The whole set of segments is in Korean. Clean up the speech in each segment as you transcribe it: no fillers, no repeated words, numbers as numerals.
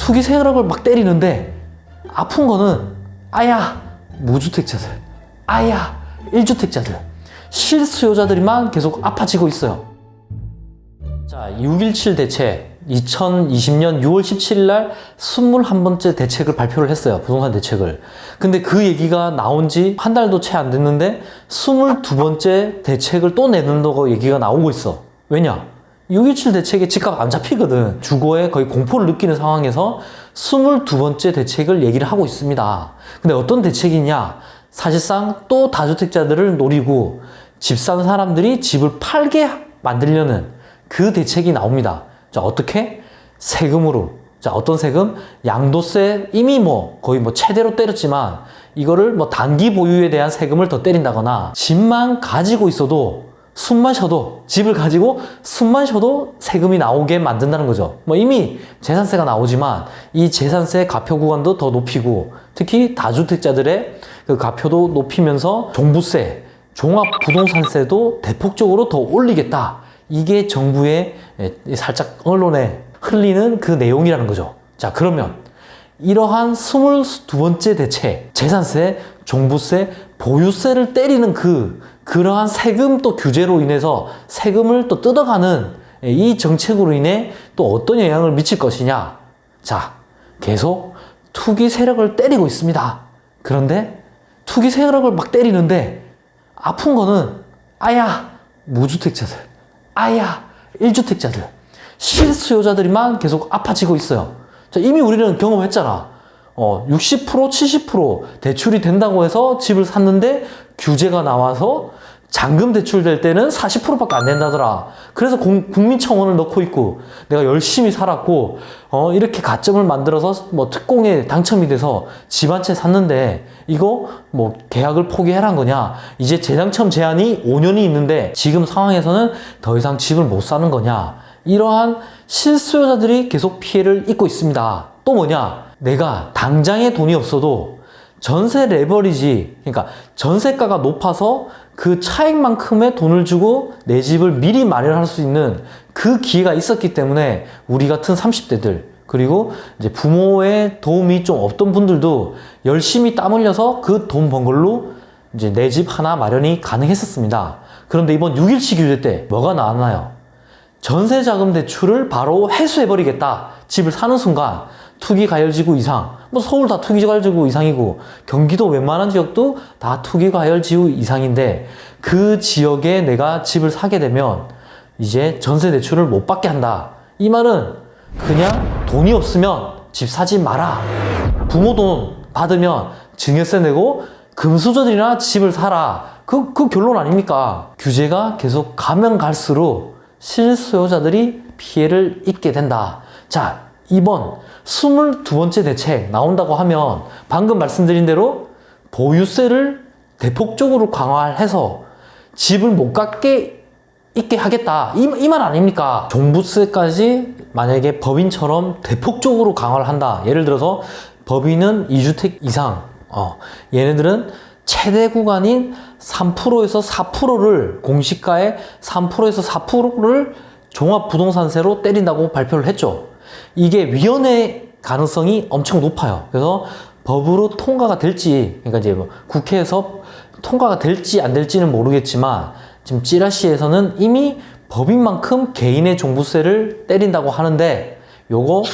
투기 세력을 막 때리는데 아픈 거는 아야 무주택자들, 아야 1주택자들, 실수요자들이만 계속 아파지고 있어요. 자, 6.17 대책 2020년 6월 17일 날 21번째 대책을 발표를 했어요. 부동산 대책을. 근데 그 얘기가 나온 지 한 달도 채 안 됐는데 22번째 대책을 또 내는다고 얘기가 나오고 있어. 왜냐? 6.17 대책에 집값 안 잡히거든. 주거에 거의 공포를 느끼는 상황에서 22번째 대책을 얘기를 하고 있습니다. 근데 어떤 대책이냐? 사실상 또 다주택자들을 노리고 집 산 사람들이 집을 팔게 만들려는 그 대책이 나옵니다. 자, 어떻게? 세금으로. 자, 어떤 세금? 양도세 이미 거의 최대로 때렸지만 이거를 단기 보유에 대한 세금을 더 때린다거나 집만 가지고 있어도 숨만 쉬어도 집을 가지고 숨만 쉬어도 세금이 나오게 만든다는 거죠. 이미 재산세가 나오지만 이 재산세 가표 구간도 더 높이고 특히 다주택자들의 그 가표도 높이면서 종부세, 종합부동산세도 대폭적으로 더 올리겠다. 이게 정부의 살짝 언론에 흘리는 그 내용이라는 거죠. 자, 그러면 이러한 22번째 대책, 재산세, 종부세, 보유세를 때리는 그러한 세금 또 규제로 인해서 세금을 또 뜯어가는 이 정책으로 인해 또 어떤 영향을 미칠 것이냐. 자, 계속 투기 세력을 때리고 있습니다. 그런데 투기 세력을 막 때리는데 아픈 거는 아야 무주택자들, 아야 1주택자들, 실수요자들이만 계속 아파지고 있어요. 자, 이미 우리는 경험했잖아. 60%, 70% 대출이 된다고 해서 집을 샀는데 규제가 나와서 잔금 대출될 때는 40%밖에 안 된다더라. 그래서 국민청원을 넣고 있고 내가 열심히 살았고 이렇게 가점을 만들어서 특공에 당첨이 돼서 집 한 채 샀는데 이거 계약을 포기해란 거냐? 이제 재당첨 제한이 5년이 있는데 지금 상황에서는 더 이상 집을 못 사는 거냐? 이러한 실수요자들이 계속 피해를 입고 있습니다. 또 뭐냐? 내가 당장에 돈이 없어도 전세 레버리지, 그러니까 전세가가 높아서 그 차익만큼의 돈을 주고 내 집을 미리 마련할 수 있는 그 기회가 있었기 때문에 우리 같은 30대들, 그리고 이제 부모의 도움이 좀 없던 분들도 열심히 땀 흘려서 그 돈 번 걸로 이제 내 집 하나 마련이 가능했었습니다. 그런데 이번 6.17 규제 때 뭐가 나왔나요? 전세자금 대출을 바로 회수해버리겠다. 집을 사는 순간 투기과열지구 이상, 서울 다 투기과열지구 이상이고 경기도 웬만한 지역도 다 투기과열지구 이상인데 그 지역에 내가 집을 사게 되면 이제 전세 대출을 못 받게 한다. 이 말은 그냥 돈이 없으면 집 사지 마라. 부모 돈 받으면 증여세 내고 금수저들이나 집을 사라. 그 결론 아닙니까? 규제가 계속 가면 갈수록 실수요자들이 피해를 입게 된다. 자, 이번 22번째 대책 나온다고 하면 방금 말씀드린 대로 보유세를 대폭적으로 강화해서 집을 못 갖게 있게 하겠다. 이 말 아닙니까? 종부세까지 만약에 법인처럼 대폭적으로 강화를 한다. 예를 들어서 법인은 2주택 이상, 얘네들은 최대 구간인 3%에서 4%를 공시가의 3%에서 4%를 종합부동산세로 때린다고 발표를 했죠. 이게 위헌의 가능성이 엄청 높아요. 그래서 법으로 통과가 될지, 그러니까 이제 국회에서 통과가 될지 안 될지는 모르겠지만 지금 찌라시에서는 이미 법인만큼 개인의 종부세를 때린다고 하는데 요거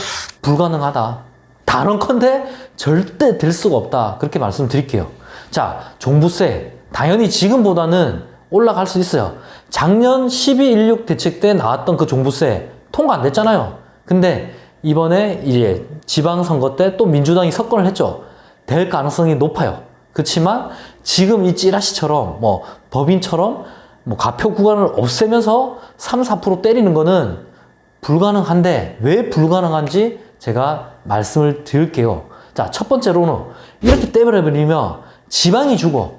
불가능하다. 단언컨대 절대 될 수가 없다. 그렇게 말씀드릴게요. 자, 종부세 당연히 지금보다는 올라갈 수 있어요. 작년 12.16 대책 때 나왔던 그 종부세 통과 안 됐잖아요. 근데 이번에 이제 지방선거 때 또 민주당이 석권을 했죠. 될 가능성이 높아요. 그렇지만 지금 이 찌라시처럼 법인처럼 가표 구간을 없애면서 3, 4% 때리는 거는 불가능한데 왜 불가능한지 제가 말씀을 드릴게요. 자, 첫 번째로는 이렇게 때려버리면 지방이 죽어.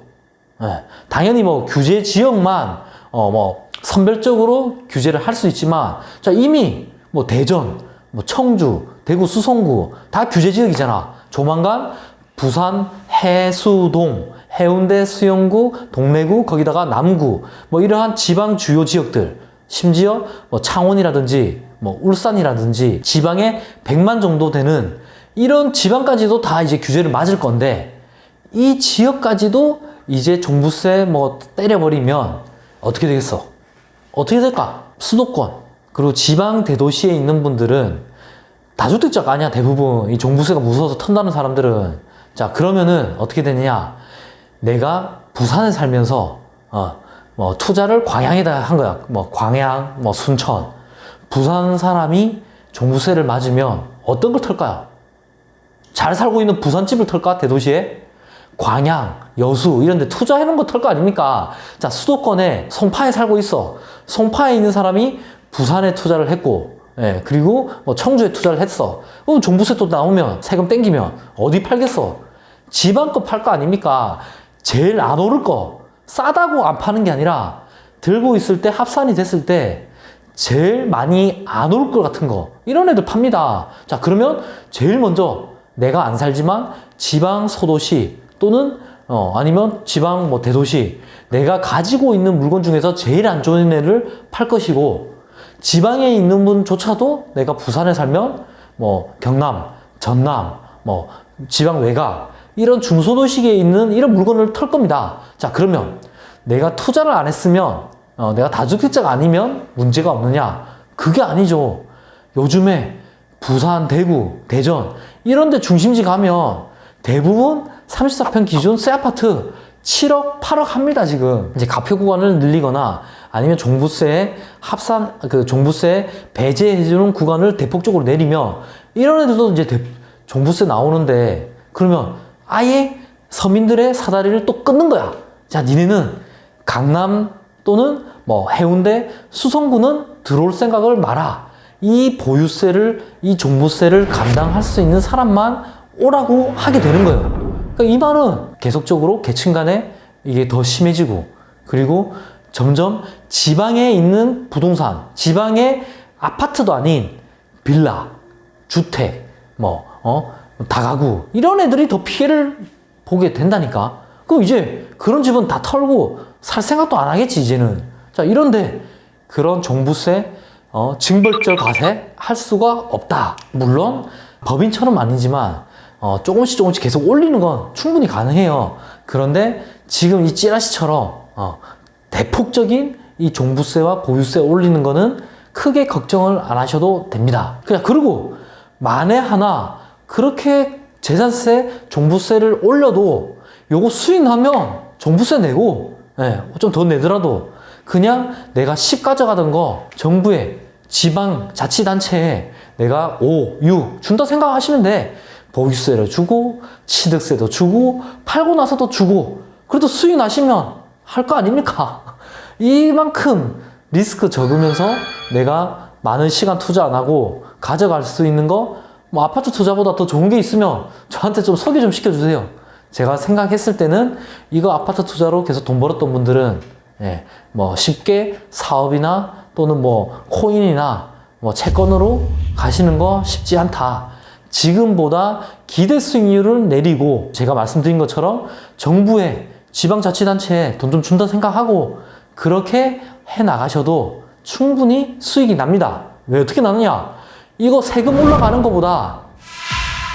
당연히 규제 지역만 선별적으로 규제를 할 수 있지만 자, 이미 대전, 청주, 대구 수성구 다 규제 지역이잖아. 조만간 부산 해수동, 해운대 수영구, 동래구, 거기다가 남구 이러한 지방 주요 지역들, 심지어 창원이라든지 뭐 울산이라든지 지방에 100만 정도 되는 이런 지방까지도 다 이제 규제를 맞을 건데, 이 지역까지도 이제 종부세 뭐 때려버리면 어떻게 되겠어? 어떻게 될까? 수도권 그리고 지방 대도시에 있는 분들은 다주택자가 아니야. 대부분 이 종부세가 무서워서 턴다는 사람들은. 자, 그러면은 어떻게 되느냐? 내가 부산에 살면서 뭐 투자를 광양에다 한 거야. 뭐 광양, 뭐 순천. 부산 사람이 종부세를 맞으면 어떤 걸 털까요? 잘 살고 있는 부산집을 털까? 대도시에? 광양, 여수 이런 데 투자해놓은 거 털 거 아닙니까? 자, 수도권에 송파에 살고 있어. 송파에 있는 사람이 부산에 투자를 했고, 예, 그리고 뭐 청주에 투자를 했어. 그럼 종부세 또 나오면 세금 땡기면 어디 팔겠어? 지방 거 팔 거 아닙니까? 제일 안 오를 거, 싸다고 안 파는 게 아니라 들고 있을 때 합산이 됐을 때 제일 많이 안 올 것 같은 거, 이런 애들 팝니다. 자, 그러면 제일 먼저 내가 안 살지만 지방 소도시 또는 아니면 지방 뭐 대도시, 내가 가지고 있는 물건 중에서 제일 안 좋은 애를 팔 것이고, 지방에 있는 분조차도 내가 부산에 살면 뭐 경남, 전남, 뭐 지방 외곽 이런 중소도시에 있는 이런 물건을 털 겁니다. 자, 그러면 내가 투자를 안 했으면 내가 다주택자가 아니면 문제가 없느냐? 그게 아니죠. 요즘에 부산, 대구, 대전 이런 데 중심지 가면 대부분 34평 기준 새 아파트 7억, 8억 합니다, 지금. 이제 가표 구간을 늘리거나 아니면 종부세 종부세 배제해주는 구간을 대폭적으로 내리면 이런 애들도 이제 종부세 나오는데, 그러면 아예 서민들의 사다리를 또 끊는 거야. 자, 니네는 강남 또는 뭐 해운대, 수성구는 들어올 생각을 마라. 이 보유세를, 이 종부세를 감당할 수 있는 사람만 오라고 하게 되는 거예요. 그러니까 이 말은 계속적으로 계층 간에 이게 더 심해지고, 그리고 점점 지방에 있는 부동산, 지방의 아파트도 아닌 빌라, 주택, 다가구 이런 애들이 더 피해를 보게 된다니까. 그럼 이제 그런 집은 다 털고 살 생각도 안 하겠지, 이제는. 자, 이런데 그런 종부세, 징벌적 과세 할 수가 없다. 물론 법인처럼 아니지만 조금씩 계속 올리는 건 충분히 가능해요. 그런데 지금 이 찌라시처럼 대폭적인 이 종부세와 보유세 올리는 거는 크게 걱정을 안 하셔도 됩니다. 그리고 만에 하나 그렇게 재산세, 종부세를 올려도 요거 수익 나면 종부세 내고, 좀 더 내더라도 그냥 내가 10 가져가던 거 정부에, 지방 자치단체에 내가 5, 6 준다 생각하시면 돼. 보유세를 주고 취득세도 주고 팔고 나서도 주고, 그래도 수익 나시면 할 거 아닙니까? 이만큼 리스크 적으면서 내가 많은 시간 투자 안 하고 가져갈 수 있는 거, 뭐 아파트 투자보다 더 좋은 게 있으면 저한테 좀 소개 좀 시켜주세요. 제가 생각했을 때는 이거 아파트 투자로 계속 돈 벌었던 분들은 뭐 쉽게 사업이나 또는 뭐 코인이나 뭐 채권으로 가시는 거 쉽지 않다. 지금보다 기대 수익률을 내리고, 제가 말씀드린 것처럼 정부에, 지방자치단체에 돈 좀 준다 생각하고 그렇게 해 나가셔도 충분히 수익이 납니다. 왜, 어떻게 나느냐? 이거 세금 올라가는 것보다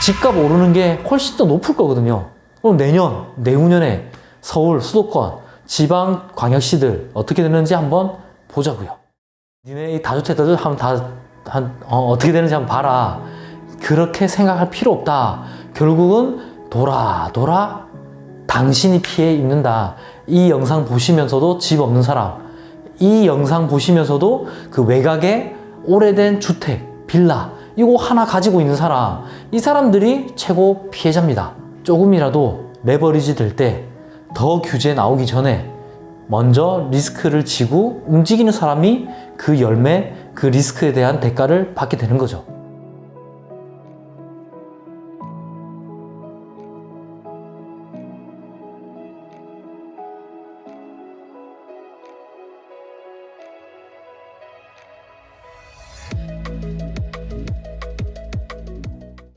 집값 오르는 게 훨씬 더 높을 거거든요. 그럼 내년, 내후년에 서울, 수도권, 지방 광역시들 어떻게 되는지 한번 보자고요. 니네 이 다주택자들 어떻게 되는지 한번 봐라. 그렇게 생각할 필요 없다. 결국은 돌아 당신이 피해 입는다. 이 영상 보시면서도 집 없는 사람, 이 영상 보시면서도 그 외곽에 오래된 주택, 빌라 이거 하나 가지고 있는 사람, 이 사람들이 최고 피해자입니다. 조금이라도 레버리지 될 때, 더 규제 나오기 전에 먼저 리스크를 지고 움직이는 사람이 그 열매, 그 리스크에 대한 대가를 받게 되는 거죠.